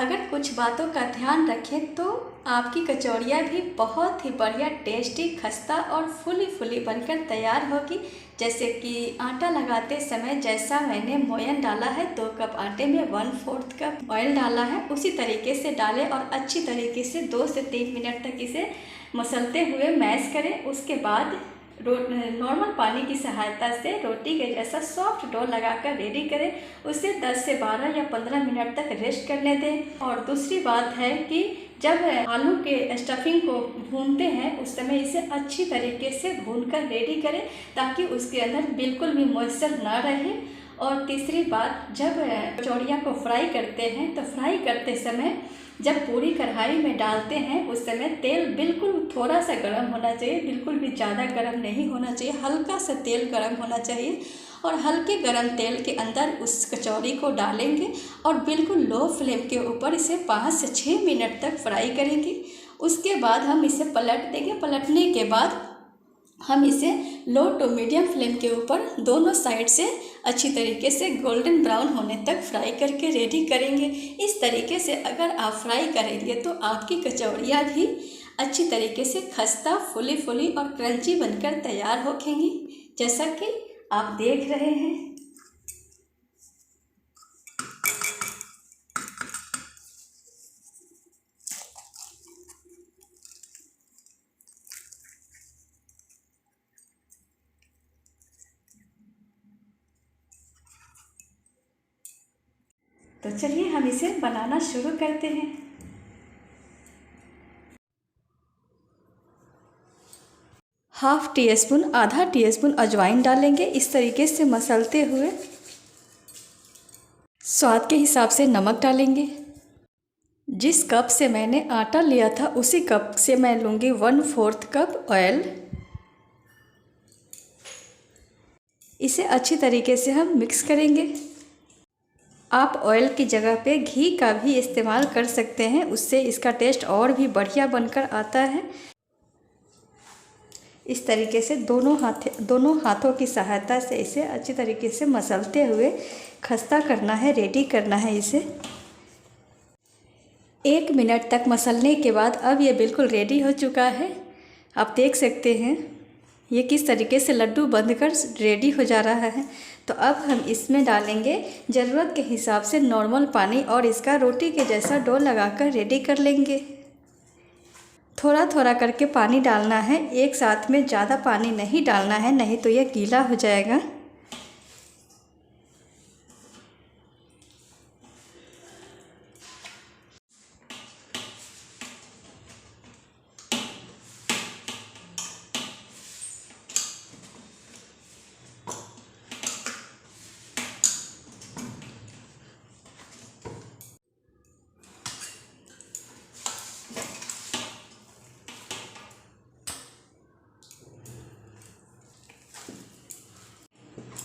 अगर कुछ बातों का ध्यान रखें तो आपकी कचौड़ियाँ भी बहुत ही बढ़िया टेस्टी, खस्ता और फुली फुली बनकर तैयार होगी। जैसे कि आटा लगाते समय जैसा मैंने मोयन डाला है, 2 कप आटे में 1/4 कप ऑयल डाला है, उसी तरीके से डालें और अच्छी तरीके से 2 से 3 मिनट तक इसे मसलते हुए मैश करें। उसके बाद नॉर्मल पानी की सहायता से रोटी के जैसा सॉफ्ट डो लगाकर रेडी करें। उसे 10 से 12 या 15 मिनट तक रेस्ट करने दें। और दूसरी बात है कि जब आलू के स्टफिंग को भूनते हैं उस समय इसे अच्छी तरीके से भूनकर रेडी करें ताकि उसके अंदर बिल्कुल भी मॉइस्चर ना रहे। और तीसरी बात, जब कचौड़ियाँ को फ्राई करते हैं तो फ्राई करते समय जब पूरी कढ़ाई में डालते हैं उस समय तेल बिल्कुल थोड़ा सा गर्म होना चाहिए, बिल्कुल भी ज़्यादा गर्म नहीं होना चाहिए, हल्का सा तेल गर्म होना चाहिए। और हल्के गर्म तेल के अंदर उस कचौड़ी को डालेंगे और बिल्कुल लो फ्लेम के ऊपर इसे 5 से 6 मिनट तक फ्राई करेंगे। उसके बाद हम इसे पलट देंगे। पलटने के बाद हम इसे लो टू मीडियम फ्लेम के ऊपर दोनों साइड से अच्छी तरीके से गोल्डन ब्राउन होने तक फ्राई करके रेडी करेंगे। इस तरीके से अगर आप फ्राई करेंगे तो आपकी कचौड़ियाँ भी अच्छी तरीके से खस्ता, फुली फुली और क्रंची बनकर तैयार होंगी, जैसा कि आप देख रहे हैं। तो चलिए हम इसे बनाना शुरू करते हैं। हाफ टी स्पून, आधा टीस्पून अजवाइन डालेंगे। इस तरीके से मसलते हुए स्वाद के हिसाब से नमक डालेंगे। जिस कप से मैंने आटा लिया था उसी कप से मैं लूँगी 1/4 कप ऑयल। इसे अच्छी तरीके से हम मिक्स करेंगे। आप ऑयल की जगह पे घी का भी इस्तेमाल कर सकते हैं, उससे इसका टेस्ट और भी बढ़िया बनकर आता है। इस तरीके से दोनों हाथों की सहायता से इसे अच्छी तरीके से मसलते हुए खस्ता करना है, रेडी करना है इसे। 1 मिनट तक मसलने के बाद अब ये बिल्कुल रेडी हो चुका है। आप देख सकते हैं ये किस तरीके से लड्डू बनकर रेडी हो जा रहा है। तो अब हम इसमें डालेंगे ज़रूरत के हिसाब से नॉर्मल पानी और इसका रोटी के जैसा डो लगाकर रेडी कर लेंगे। थोड़ा थोड़ा करके पानी डालना है, एक साथ में ज़्यादा पानी नहीं डालना है, नहीं तो यह गीला हो जाएगा।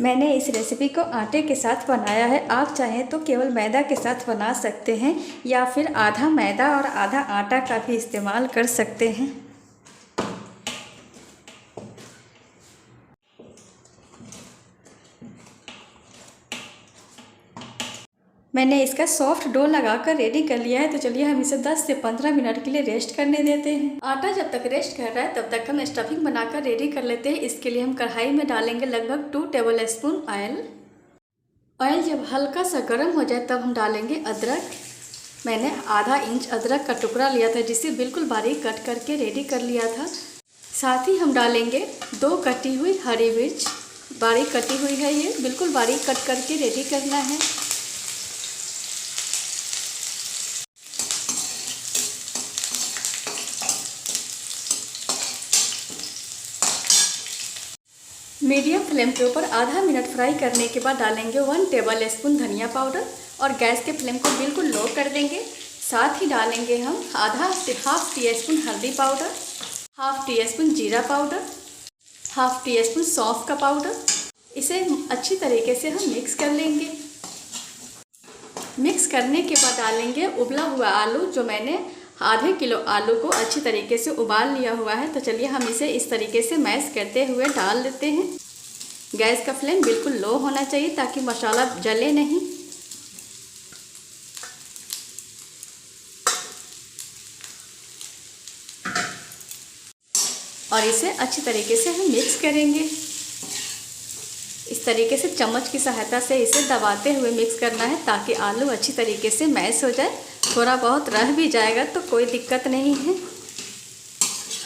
मैंने इस रेसिपी को आटे के साथ बनाया है। आप चाहें तो केवल मैदा के साथ बना सकते हैं या फिर आधा मैदा और आधा आटा का भी इस्तेमाल कर सकते हैं। मैंने इसका सॉफ्ट डो लगाकर रेडी कर लिया है। तो चलिए हम इसे 10 से 15 मिनट के लिए रेस्ट करने देते हैं। आटा जब तक रेस्ट कर रहा है तब तक हम स्टफिंग बनाकर रेडी कर लेते हैं। इसके लिए हम कढ़ाई में डालेंगे लगभग 2 टेबल स्पून ऑयल। ऑयल जब हल्का सा गर्म हो जाए तब हम डालेंगे अदरक। मैंने आधा इंच अदरक का टुकड़ा लिया था जिसे बिल्कुल बारीक कट करके रेडी कर लिया था। साथ ही हम डालेंगे 2 कटी हुई हरी मिर्च, बारीक कटी हुई है, ये बिल्कुल बारीक कट करके रेडी करना है। मीडियम फ्लेम के ऊपर आधा मिनट फ्राई करने के बाद डालेंगे 1 टेबल स्पून धनिया पाउडर और गैस के फ्लेम को बिल्कुल लो कर देंगे। साथ ही डालेंगे हम हाफ टी स्पून हल्दी पाउडर, हाफ टी स्पून जीरा पाउडर, हाफ टी स्पून सौंफ का पाउडर। इसे अच्छी तरीके से हम मिक्स कर लेंगे। मिक्स करने के बाद डालेंगे उबला हुआ आलू, जो मैंने आधे किलो आलू को अच्छी तरीके से उबाल लिया हुआ है। तो चलिए हम इसे इस तरीके से मैश करते हुए डाल देते हैं। गैस का फ्लेम बिल्कुल लो होना चाहिए ताकि मसाला जले नहीं। और इसे अच्छी तरीके से हम मिक्स करेंगे। इस तरीके से चम्मच की सहायता से इसे दबाते हुए मिक्स करना है ताकि आलू अच्छी तरीके से मैश हो जाए। थोड़ा बहुत रह भी जाएगा तो कोई दिक्कत नहीं है,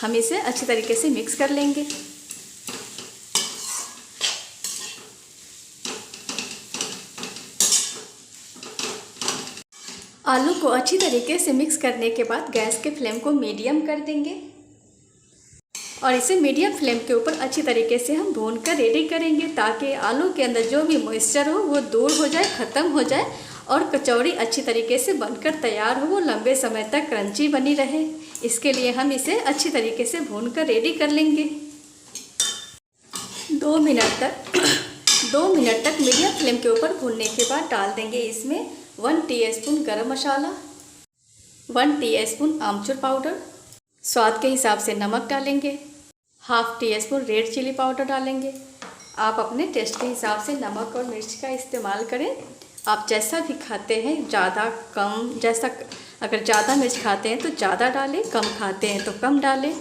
हम इसे अच्छी तरीके से मिक्स कर लेंगे। आलू को अच्छी तरीके से मिक्स करने के बाद गैस के फ्लेम को मीडियम कर देंगे और इसे मीडियम फ्लेम के ऊपर अच्छी तरीके से हम भून कर रेडी करेंगे ताकि आलू के अंदर जो भी मॉइस्चर हो वो दूर हो जाए, ख़त्म हो जाए और कचौड़ी अच्छी तरीके से बनकर तैयार हो, वो लंबे समय तक क्रंची बनी रहे। इसके लिए हम इसे अच्छी तरीके से भून कर रेडी कर लेंगे। 2 मिनट तक मीडियम फ्लेम के ऊपर भूनने के बाद डाल देंगे इसमें 1 टीस्पून गरम मसाला, 1 टीस्पून आमचूर पाउडर, स्वाद के हिसाब से नमक डालेंगे, half teaspoon red chilli powder डालेंगे। आप अपने टेस्ट के हिसाब से नमक और मिर्च का इस्तेमाल करें। आप जैसा भी खाते हैं, ज़्यादा कम, जैसा अगर ज़्यादा मिर्च खाते हैं तो ज़्यादा डालें, कम खाते हैं तो कम डालें,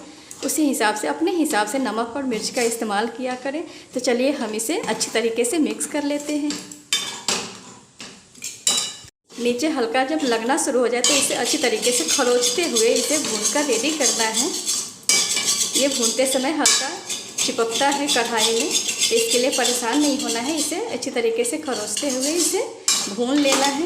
उसी हिसाब से अपने हिसाब से नमक और मिर्च का इस्तेमाल किया करें। तो चलिए हम इसे अच्छी तरीके से मिक्स कर लेते हैं। नीचे हल्का जब लगना शुरू हो जाए तो इसे अच्छी तरीके से खरोचते हुए इसे भूनकर रेडी करना है। ये भूनते समय हल्का चिपकता है कढ़ाई में, तो इसके लिए परेशान नहीं होना है। इसे अच्छी तरीके से खरोचते हुए इसे भून लेना है।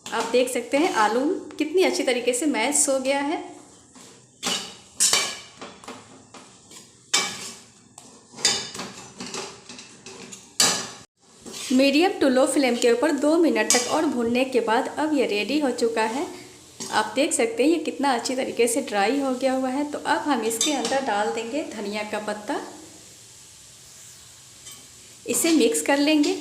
आप देख सकते हैं आलू कितनी अच्छी तरीके से मैश हो गया है। मीडियम टू लो फ्लेम के ऊपर 2 मिनट तक और भूनने के बाद अब ये रेडी हो चुका है। आप देख सकते हैं ये कितना अच्छी तरीके से ड्राई हो गया हुआ है। तो अब हम इसके अंदर डाल देंगे धनिया का पत्ता, इसे मिक्स कर लेंगे।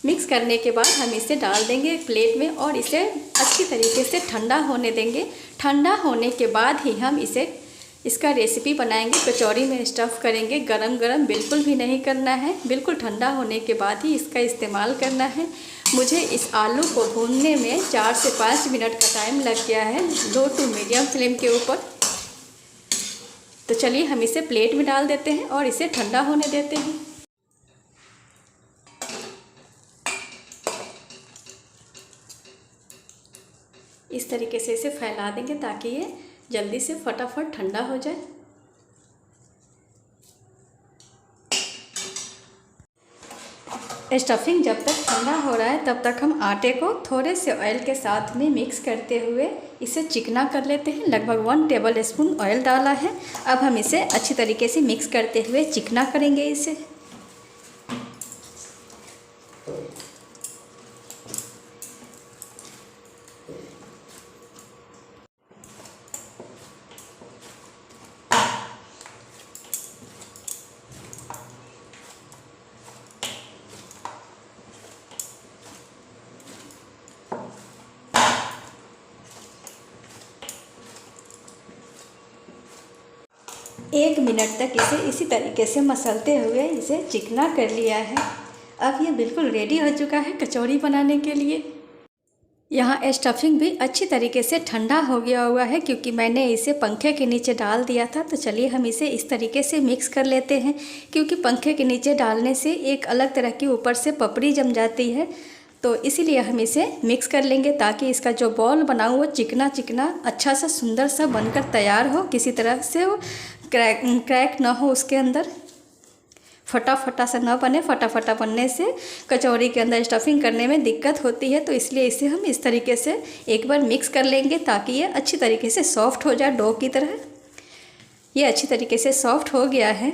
मिक्स करने के बाद हम इसे डाल देंगे प्लेट में और इसे अच्छी तरीके से ठंडा होने देंगे। ठंडा होने के बाद ही हम इसका रेसिपी बनाएंगे, कचौड़ी में स्टफ़ करेंगे। गरम गरम बिल्कुल भी नहीं करना है, बिल्कुल ठंडा होने के बाद ही इसका इस्तेमाल करना है। मुझे इस आलू को भूनने में 4 से 5 मिनट का टाइम लग गया है, लो टू मीडियम फ्लेम के ऊपर। तो चलिए हम इसे प्लेट में डाल देते हैं और इसे ठंडा होने देते हैं। इस तरीके से इसे फैला देंगे ताकि ये जल्दी से फटाफट ठंडा हो जाए। स्टफिंग जब तक ठंडा हो रहा है तब तक हम आटे को थोड़े से ऑयल के साथ में मिक्स करते हुए इसे चिकना कर लेते हैं। लगभग 1 टेबल स्पून ऑयल डाला है। अब हम इसे अच्छी तरीके से मिक्स करते हुए चिकना करेंगे इसे। एक मिनट तक इसे इसी तरीके से मसलते हुए इसे चिकना कर लिया है। अब ये बिल्कुल रेडी हो चुका है कचौड़ी बनाने के लिए। यहाँ स्टफिंग भी अच्छी तरीके से ठंडा हो गया हुआ है क्योंकि मैंने इसे पंखे के नीचे डाल दिया था। तो चलिए हम इसे इस तरीके से मिक्स कर लेते हैं, क्योंकि पंखे के नीचे डालने से एक अलग तरह की ऊपर से पपड़ी जम जाती है। तो इसीलिए हम इसे मिक्स कर लेंगे ताकि इसका जो बॉल बना हुआ वो चिकना चिकना अच्छा सा सुंदर सा बनकर तैयार हो, किसी तरह से वो क्रैक ना हो, उसके अंदर फटा सा ना बने। फटा बनने से कचौड़ी के अंदर स्टफिंग करने में दिक्कत होती है। तो इसलिए इसे हम इस तरीके से एक बार मिक्स कर लेंगे ताकि ये अच्छी तरीके से सॉफ्ट हो जाए, डो की तरह। ये अच्छी तरीके से सॉफ्ट हो गया है।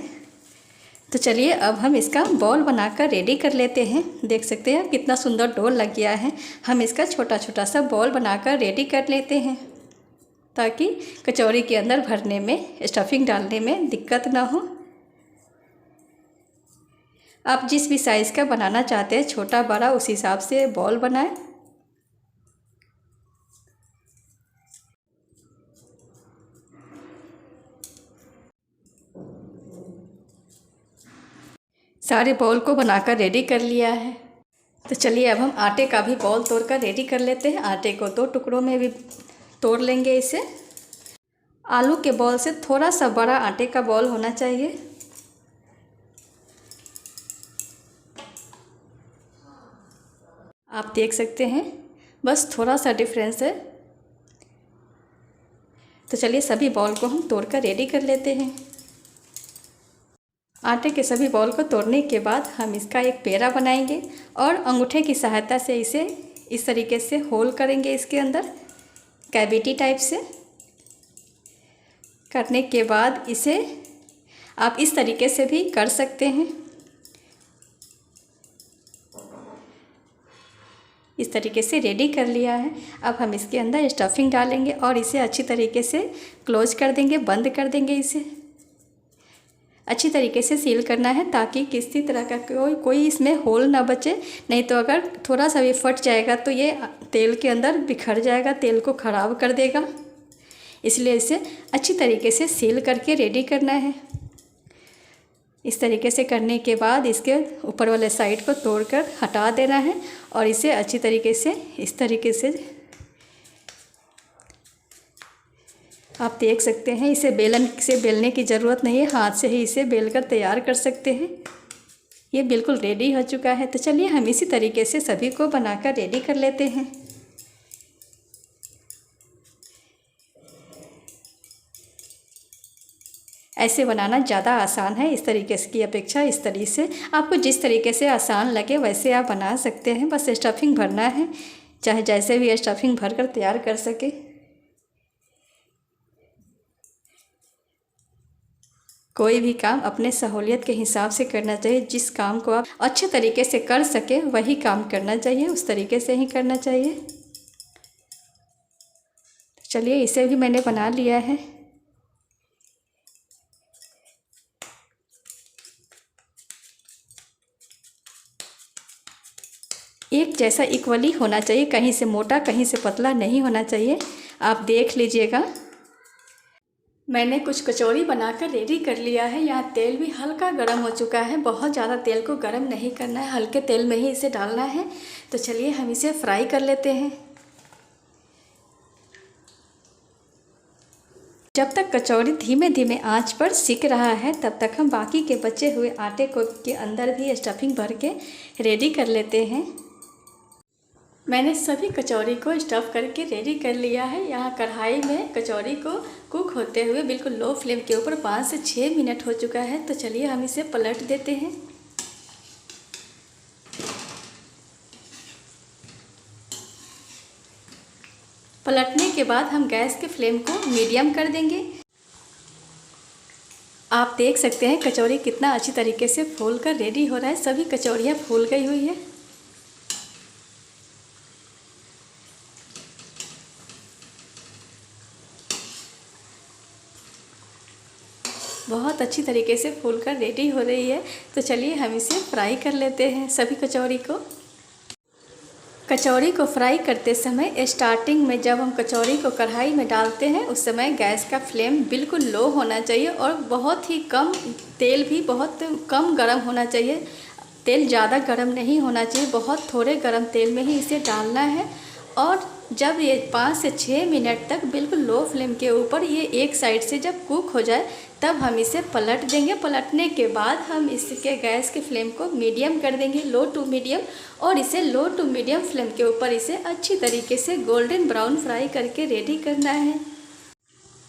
तो चलिए अब हम इसका बॉल बनाकर रेडी कर लेते हैं। देख सकते हैं कितना सुंदर डो लग गया है। हम इसका छोटा छोटा सा बॉल बनाकर रेडी कर लेते हैं ताकि कचौड़ी के अंदर भरने में, स्टफिंग डालने में दिक्कत ना हो। आप जिस भी साइज़ का बनाना चाहते हैं, छोटा बड़ा, उस हिसाब से बॉल बनाएं। सारे बॉल को बनाकर रेडी कर लिया है। तो चलिए अब हम आटे का भी बॉल तोड़कर रेडी कर लेते हैं। आटे को 2 टुकड़ों में भी तोड़ लेंगे इसे। आलू के बॉल से थोड़ा सा बड़ा आटे का बॉल होना चाहिए। आप देख सकते हैं बस थोड़ा सा डिफरेंस है। तो चलिए सभी बॉल को हम तोड़कर रेडी कर लेते हैं। आटे के सभी बॉल को तोड़ने के बाद हम इसका एक पेड़ा बनाएंगे और अंगूठे की सहायता से इसे इस तरीके से होल करेंगे। इसके अंदर कैविटी टाइप से करने के बाद इसे आप इस तरीके से भी कर सकते हैं। इस तरीके से रेडी कर लिया है। अब हम इसके अंदर स्टफिंग डालेंगे और इसे अच्छी तरीके से क्लोज कर देंगे, बंद कर देंगे। इसे अच्छी तरीके से सील करना है ताकि किसी तरह का कोई इसमें होल ना बचे। नहीं तो अगर थोड़ा सा भी फट जाएगा तो ये तेल के अंदर बिखर जाएगा, तेल को ख़राब कर देगा। इसलिए इसे अच्छी तरीके से सील करके रेडी करना है। इस तरीके से करने के बाद इसके ऊपर वाले साइड को तोड़कर हटा देना है और इसे अच्छी तरीके से इस तरीके से आप देख सकते हैं। इसे बेलन से बेलने की ज़रूरत नहीं है, हाथ से ही इसे बेलकर तैयार कर सकते हैं। ये बिल्कुल रेडी हो चुका है। तो चलिए हम इसी तरीके से सभी को बनाकर रेडी कर लेते हैं। ऐसे बनाना ज़्यादा आसान है इस तरीके से की अपेक्षा। इस तरीके से आपको जिस तरीके से आसान लगे वैसे आप बना सकते हैं। बस स्टफिंग भरना है, चाहे जैसे भी स्टफिंग भरकर तैयार कर सके। कोई भी काम अपने सहूलियत के हिसाब से करना चाहिए। जिस काम को आप अच्छे तरीके से कर सके वही काम करना चाहिए, उस तरीके से ही करना चाहिए। चलिए इसे भी मैंने बना लिया है। एक जैसा इक्वली होना चाहिए, कहीं से मोटा कहीं से पतला नहीं होना चाहिए। आप देख लीजिएगा। मैंने कुछ कचौड़ी बनाकर रेडी कर लिया है। यहाँ तेल भी हल्का गर्म हो चुका है। बहुत ज़्यादा तेल को गर्म नहीं करना है, हल्के तेल में ही इसे डालना है। तो चलिए हम इसे फ्राई कर लेते हैं। जब तक कचौड़ी धीमे धीमे आंच पर सिक रहा है तब तक हम बाकी के बचे हुए आटे को के अंदर भी स्टफिंग भर के रेडी कर लेते हैं। मैंने सभी कचौड़ी को स्टफ़ करके रेडी कर लिया है। यहाँ कढ़ाई में कचौड़ी को कुक होते हुए बिल्कुल लो फ्लेम के ऊपर 5 से 6 मिनट हो चुका है। तो चलिए हम इसे पलट देते हैं। पलटने के बाद हम गैस के फ्लेम को मीडियम कर देंगे। आप देख सकते हैं कचौड़ी कितना अच्छी तरीके से फूल कर रेडी हो रहा है। सभी कचौड़ियाँ फूल गई हुई है। बहुत अच्छी तरीके से फूल कर रेडी हो रही है। तो चलिए हम इसे फ्राई कर लेते हैं सभी कचौड़ी को। कचौड़ी को फ्राई करते समय स्टार्टिंग में जब हम कचौड़ी को कढ़ाई में डालते हैं उस समय गैस का फ्लेम बिल्कुल लो होना चाहिए और बहुत ही कम, तेल भी बहुत कम गर्म होना चाहिए। तेल ज़्यादा गर्म नहीं होना चाहिए, बहुत थोड़े गर्म तेल में ही इसे डालना है। और जब ये 5 से 6 मिनट तक बिल्कुल लो फ्लेम के ऊपर ये एक साइड से जब कुक हो जाए तब हम इसे पलट देंगे। पलटने के बाद हम इसके गैस के फ्लेम को मीडियम कर देंगे, लो टू मीडियम, और इसे लो टू मीडियम फ्लेम के ऊपर इसे अच्छी तरीके से गोल्डन ब्राउन फ्राई करके रेडी करना है।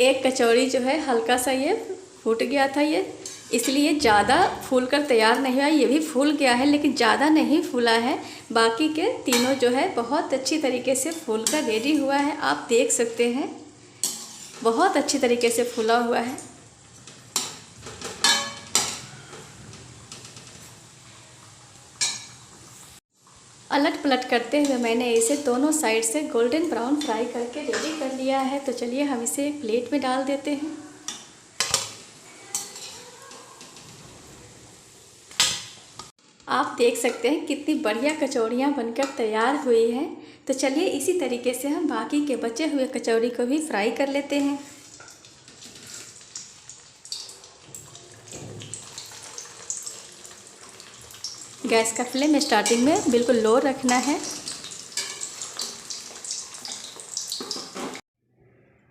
एक कचौड़ी जो है हल्का सा ये फूट गया था, ये इसलिए ज़्यादा फूल कर तैयार नहीं हुआ। ये भी फूल गया है लेकिन ज़्यादा नहीं फूला है। बाकी के तीनों जो है बहुत अच्छी तरीके से फूल कर रेडी हुआ है। आप देख सकते हैं बहुत अच्छी तरीके से फूला हुआ है। अलट पलट करते हुए मैंने इसे दोनों साइड से गोल्डन ब्राउन फ्राई करके रेडी कर लिया है। तो चलिए हम इसे एक प्लेट में डाल देते हैं। आप देख सकते हैं कितनी बढ़िया कचौड़ियाँ बनकर तैयार हुई हैं। तो चलिए इसी तरीके से हम बाकी के बचे हुए कचौड़ी को भी फ्राई कर लेते हैं। गैस का फ्लेम स्टार्टिंग में बिल्कुल लो रखना है।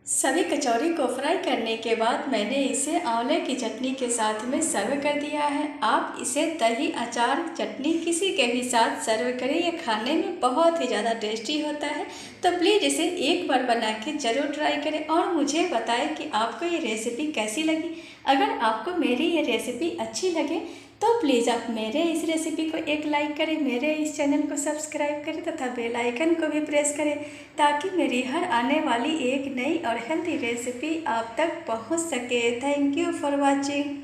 सभी कचौरी को फ्राई करने के बाद मैंने इसे आंवले की चटनी के साथ में सर्व कर दिया है। आप इसे दही, अचार, चटनी किसी के भी साथ सर्व करें, ये खाने में बहुत ही ज़्यादा टेस्टी होता है। तो प्लीज़ इसे एक बार बना के ज़रूर ट्राई करें और मुझे बताएं कि आपको ये रेसिपी कैसी लगी। अगर आपको मेरी ये रेसिपी अच्छी लगे तो प्लीज़ आप मेरे इस रेसिपी को एक लाइक करें, मेरे इस चैनल को सब्सक्राइब करें तथा बेल आइकन को भी प्रेस करें, ताकि मेरी हर आने वाली एक नई और हेल्दी रेसिपी आप तक पहुंच सके। Thank you for watching.